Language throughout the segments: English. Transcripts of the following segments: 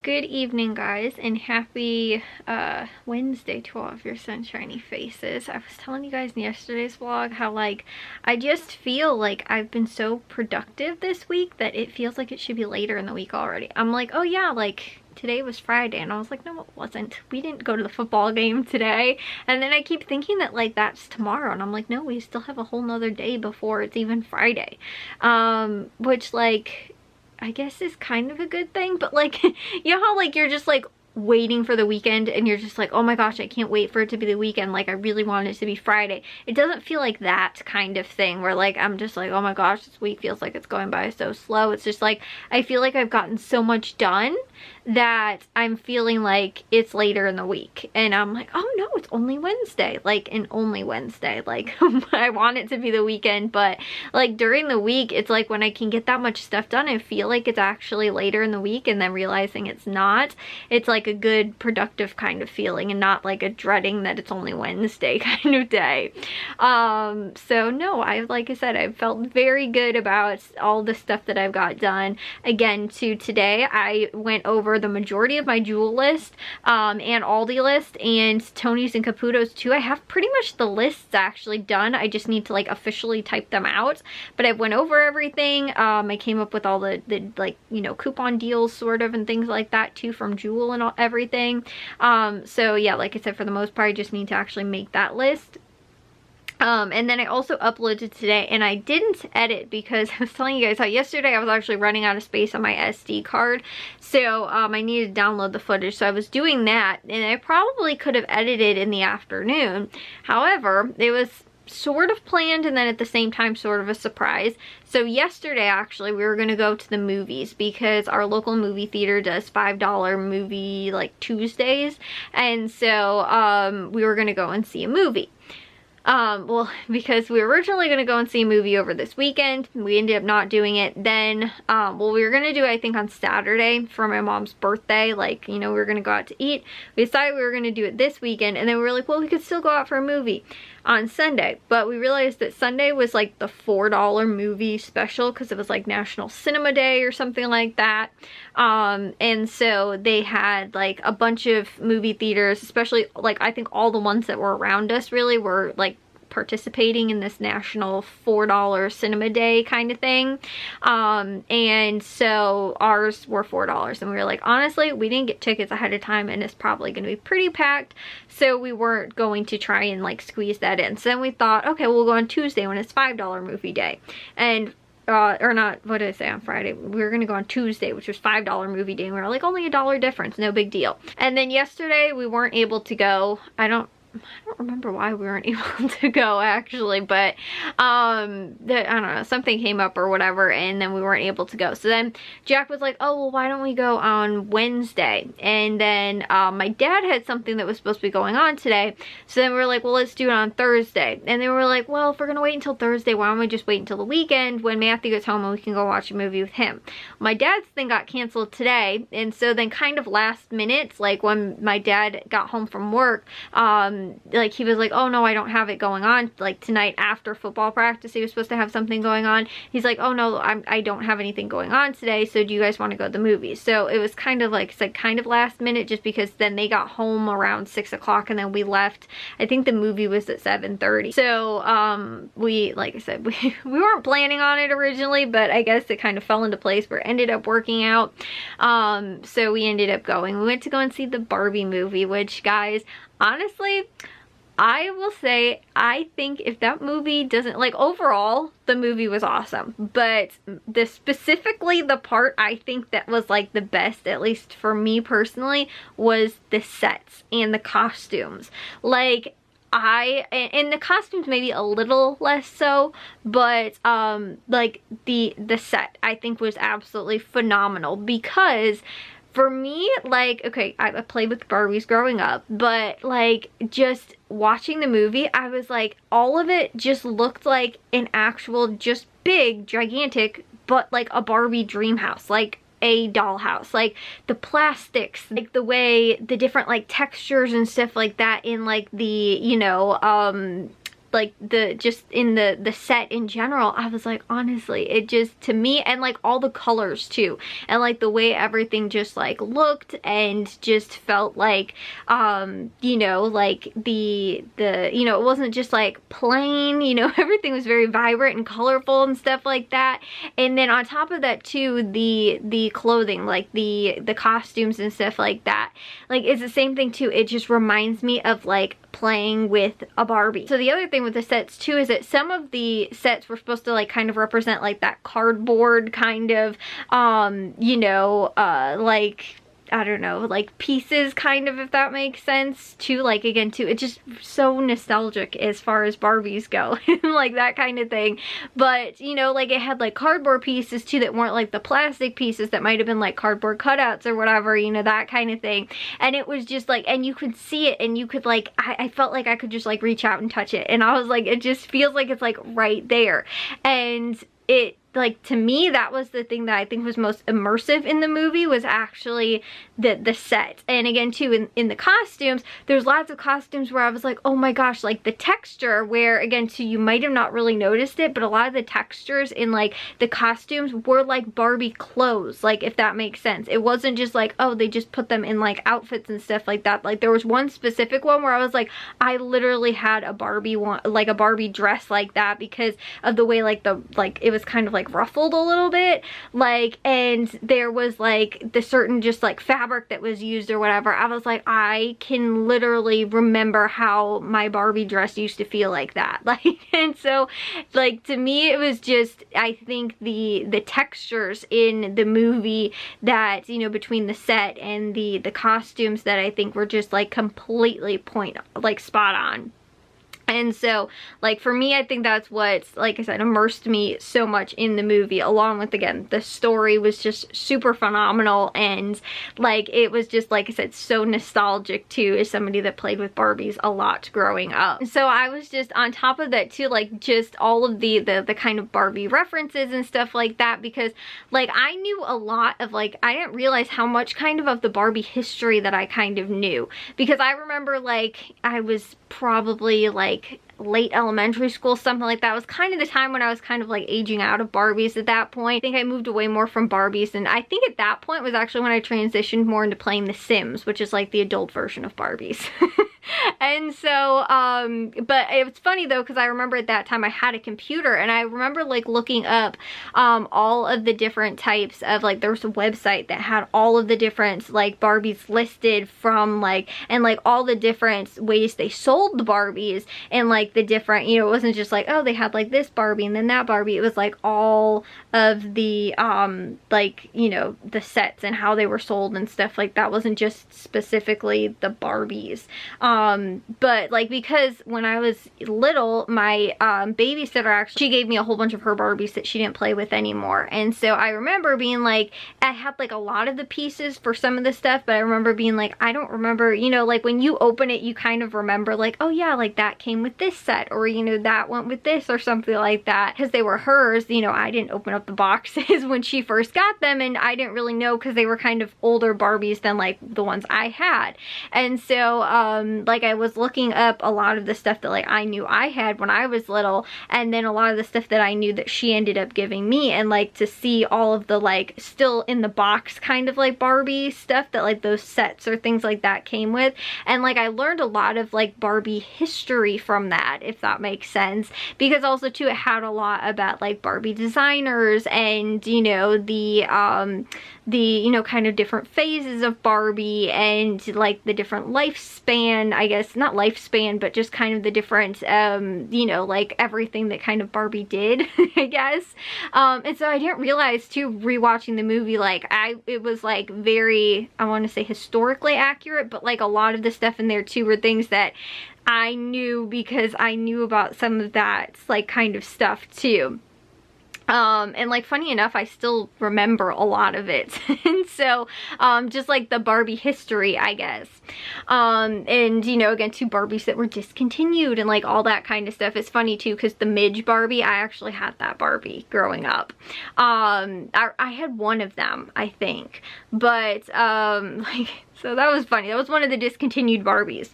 Good evening, guys, and happy Wednesday to all of your sunshiny faces. I was telling you guys in yesterday's vlog how I just feel like I've been so productive this week that it feels like it should be later in the week already. I'm like, oh yeah, today was Friday, and I was like, no, it wasn't. We didn't go to the football game today. And then I keep thinking that that's tomorrow, and I'm like, no, we still have a whole nother day before it's even Friday. Which I guess is kind of a good thing, but you know how you're just waiting for the weekend and you're just like, oh my gosh, I can't wait for it to be the weekend, I really want it to be Friday. It doesn't feel like that kind of thing where I'm just like, oh my gosh, this week feels like it's going by so slow. It's just I feel like I've gotten so much done that I'm feeling like it's later in the week, and I'm like, oh no, it's only Wednesday, and only Wednesday, I want it to be the weekend, but during the week, it's when I can get that much stuff done, I feel like it's actually later in the week, and then realizing it's not. It's a good productive kind of feeling, and not a dreading that it's only Wednesday kind of day. So no, like I said, I've felt very good about all the stuff that I've got done. Again, today I went over the majority of my Jewel list, and Aldi list, and Tony's and Caputo's too. I have pretty much the lists actually done. I just need to officially type them out, but I went over everything. I came up with all the coupon deals sort of and things like that too from Jewel and everything. So yeah, like I said, for the most part, I just need to actually make that list. And then I also uploaded today, and I didn't edit because I was telling you guys how yesterday I was actually running out of space on my SD card. So I needed to download the footage. So I was doing that, and I probably could have edited in the afternoon. However, it was sort of planned, and then at the same time sort of a surprise. So yesterday actually we were going to go to the movies because our local movie theater does $5 movie Tuesdays, and so we were going to go and see a movie. Well, because we were originally going to go and see a movie over this weekend, we ended up not doing it. Then, well, we were going to do it, I think, on Saturday for my mom's birthday. We were going to go out to eat. We decided we were going to do it this weekend, and then we were like, well, we could still go out for a movie on Sunday. But we realized that Sunday was the $4 movie special because it was National Cinema Day or something like that. And so they had a bunch of movie theaters, especially I think all the ones that were around us really were participating in this national $4 cinema day kind of thing. And so ours were $4, and we were like, honestly, we didn't get tickets ahead of time, and it's probably going to be pretty packed, so we weren't going to try and squeeze that in. So then we thought, okay, we'll go on Tuesday when it's $5 movie day. And or not, what did I say, on Friday? We were gonna go on Tuesday, which was $5 movie day, and we were like, only $1 difference, no big deal. And then yesterday we weren't able to go. I don't remember why we weren't able to go actually, but I don't know, something came up or whatever, and then we weren't able to go. So then Jack was like, oh, well, why don't we go on Wednesday? And then my dad had something that was supposed to be going on today, so then we were like, well, let's do it on Thursday. And then we were like, well, if we're gonna wait until Thursday, why don't we just wait until the weekend when Matthew gets home and we can go watch a movie with him? My dad's thing got canceled today, and so then kind of last minute, when my dad got home from work, he was like, oh no, I don't have it going on. Tonight after football practice, he was supposed to have something going on. He's like, oh no, I don't have anything going on today, so do you guys want to go to the movies? So it was kind of kind of last minute, just because then they got home around 6 o'clock, and then we left. I think the movie was at 7:30. So we, like I said, we weren't planning on it originally, but I guess it kind of fell into place where it ended up working out. So we ended up going. We went to go and see the Barbie movie, which, guys, honestly, I will say, I think if that movie doesn't, overall, the movie was awesome, but specifically the part I think that was the best, at least for me personally, was the sets and the costumes. And the costumes maybe a little less so, but the set I think was absolutely phenomenal, because for me, okay, I played with Barbies growing up, but just watching the movie, I was all of it just looked like an actual, just big, gigantic, but a Barbie dream house, a dollhouse. The plastics, the way, the different textures and stuff like that in the, like the just in the set in general, I was like, honestly, it just, to me, and like all the colors too, and like the way everything just like looked and just felt like you know, like the you know, it wasn't just like plain, you know, everything was very vibrant and colorful and stuff like that. And then on top of that too, the clothing, like the costumes and stuff like that, like it's the same thing too. It just reminds me of like playing with a Barbie. So the other thing with the sets too is that some of the sets were supposed to like kind of represent like that cardboard kind of you know, like, I don't know, like pieces kind of, if that makes sense too. Like again too, it's just so nostalgic as far as Barbies go like that kind of thing. But you know, like it had like cardboard pieces too that weren't like the plastic pieces that might have been like cardboard cutouts or whatever, you know, that kind of thing. And it was just like, and you could see it, and you could like, I felt like I could just like reach out and touch it, and I was like, it just feels like it's like right there. And it, like, to me, that was the thing that I think was most immersive in the movie, was actually the set. And again too, in the costumes, there's lots of costumes where I was like, oh my gosh, like the texture, where again too, you might have not really noticed it, but a lot of the textures in like the costumes were like Barbie clothes, like, if that makes sense. It wasn't just like, oh, they just put them in like outfits and stuff like that. Like there was one specific one where I was like, I literally had a Barbie one, like a Barbie dress like that, because of the way like it was kind of like ruffled a little bit, like, and there was like the certain just like fabric that was used or whatever. I was like, I can literally remember how my Barbie dress used to feel like that. Like, and so like to me, it was just, I think the textures in the movie that, you know, between the set and the costumes, that I think were just like completely spot on. And so, like, for me, I think that's what, like I said, immersed me so much in the movie, along with, again, the story was just super phenomenal, and, like, it was just, like I said, so nostalgic, too, as somebody that played with Barbies a lot growing up. So I was just, on top of that, too, like, just all of the kind of Barbie references and stuff like that, because, like, I knew a lot of, like, I didn't realize how much kind of the Barbie history that I kind of knew, because I remember, like, I was probably, like, late elementary school, something like that. It was kind of the time when I was kind of like aging out of Barbies at that point. I think I moved away more from Barbies, and I think at that point was actually when I transitioned more into playing The Sims, which is like the adult version of Barbies. And so, but it's funny though, because I remember at that time I had a computer, and I remember like looking up all of the different types of, like, there was a website that had all of the different like Barbies listed from like, and like all the different ways they sold the Barbies, and like the different, you know, it wasn't just like, oh, they had like this Barbie and then that Barbie. It was like all of the like, you know, the sets and how they were sold and stuff like that. Wasn't just specifically the Barbies. But like, because when I was little, my babysitter actually, she gave me a whole bunch of her Barbies that she didn't play with anymore. And so I remember being like, I had like a lot of the pieces for some of the stuff, but I remember being like, I don't remember, you know, like when you open it, you kind of remember like, oh yeah, like that came with this set, or, you know, that went with this or something like that, because they were hers. You know, I didn't open up the boxes when she first got them, and I didn't really know, because they were kind of older Barbies than like the ones I had. And so like I was looking up a lot of the stuff that like I knew I had when I was little, and then a lot of the stuff that I knew that she ended up giving me, and like to see all of the like still in the box kind of like Barbie stuff that like those sets or things like that came with. And like I learned a lot of like Barbie history from that, if that makes sense, because also too it had a lot about like Barbie designers, and, you know, the you know, kind of different phases of Barbie, and like the different lifespan, I guess, not lifespan, but just kind of the different you know, like everything that kind of Barbie did, I guess. And so I didn't realize too, rewatching the movie, like it was like very, I want to say historically accurate, but like a lot of the stuff in there too were things that I knew, because I knew about some of that like kind of stuff too. And like funny enough, I still remember a lot of it. And so just like the Barbie history, I guess. And you know, again, 2 Barbies that were discontinued and like all that kind of stuff. It's funny too because the Midge Barbie, I actually had that Barbie growing up. I had one of them, I think, but like, so that was funny. That was one of the discontinued Barbies.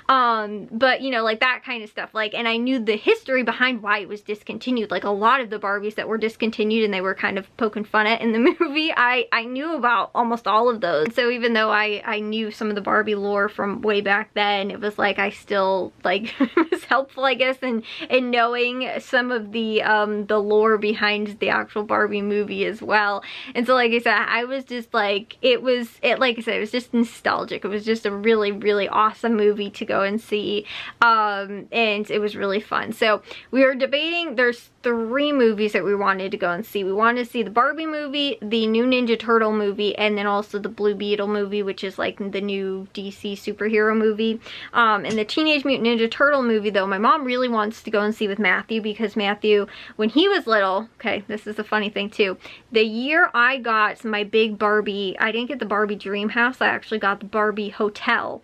But you know, like that kind of stuff. Like, and I knew the history behind why it was discontinued. Like a lot of the Barbies that were discontinued and they were kind of poking fun at in the movie, I knew about almost all of those. So even though I knew some of the Barbie lore from way back then, it was like I still like was helpful, I guess, in knowing some of the lore behind the actual Barbie movie as well. And so like I said, I was just like, like I said, it was just nostalgic. It was just a really, really awesome movie to go and see. And it was really fun. So we were debating, there's 3 movies that we wanted to go and see. We wanted to see the Barbie movie, the new Ninja Turtle movie, and then also the Blue Beetle movie, which is like the new DC superhero movie. And the Teenage Mutant Ninja Turtle movie, though, my mom really wants to go and see with Matthew, because Matthew, when he was little, okay, this is a funny thing too, the year I got my big Barbie, I didn't get the Barbie dream house, I actually got the Barbie hotel,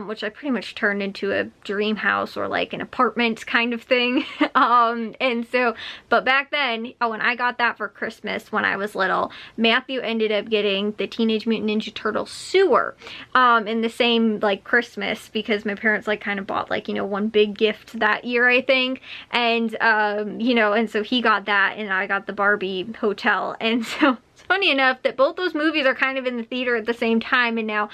which I pretty much turned into a dream house or like an apartment kind of thing. And so, but back then, when I got that for Christmas when I was little, Matthew ended up getting the Teenage Mutant Ninja Turtle sewer in the same like Christmas, because my parents like kind of bought like, you know, one big gift that year, I think. And you know, and so he got that and I got the Barbie hotel. And so it's funny enough that both those movies are kind of in the theater at the same time, and now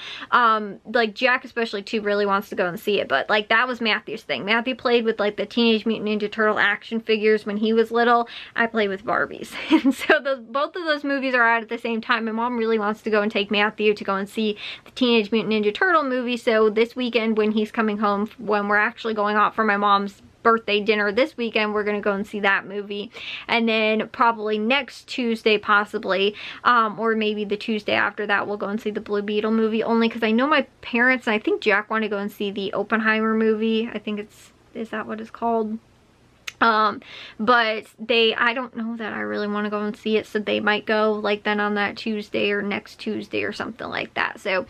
like Jack especially too really wants to go and see it. But like that was Matthew's thing. Matthew played with like the Teenage Mutant Ninja Turtle action figures when he was little. I played with Barbies. And so both of those movies are out at the same time. My mom really wants to go and take Matthew to go and see the Teenage Mutant Ninja Turtle movie. So this weekend when he's coming home, when we're actually going out for my mom's birthday dinner this weekend, we're gonna go and see that movie. And then probably next Tuesday possibly, or maybe the Tuesday after that, we'll go and see the Blue Beetle movie, only because I know my parents, and I think Jack, want to go and see the Oppenheimer movie. I think is that what it's called? But I don't know that I really want to go and see it, so they might go like then on that Tuesday or next Tuesday or something like that. So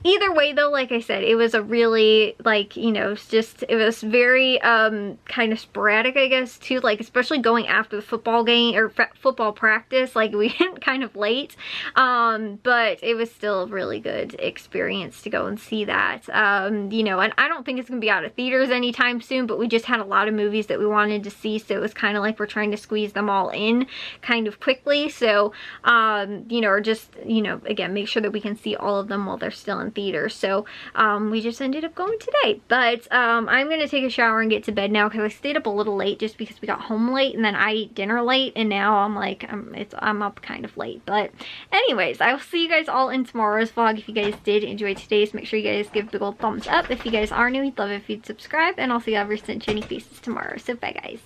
either way though, like I said, it was a really, like, you know, it was very kind of sporadic, I guess, too, like especially going after the football game or football practice. Like we went kind of late, but it was still a really good experience to go and see that. You know, and I don't think it's gonna be out of theaters anytime soon, but we just had a lot of movies that we wanted to see, so it was kind of like we're trying to squeeze them all in kind of quickly. So you know, or just, you know, again, make sure that we can see all of them while they're still in theaters. So we just ended up going today. But I'm gonna take a shower and get to bed now, because I stayed up a little late just because we got home late, and then I ate dinner late, and now I'm like I'm up kind of late. But anyways, I will see you guys all in tomorrow's vlog. If you guys did enjoy today's, make sure you guys give a big old thumbs up. If you guys are new, we'd love it if you'd subscribe, and I'll see you ever since Jenny Faces tomorrow. So bye guys.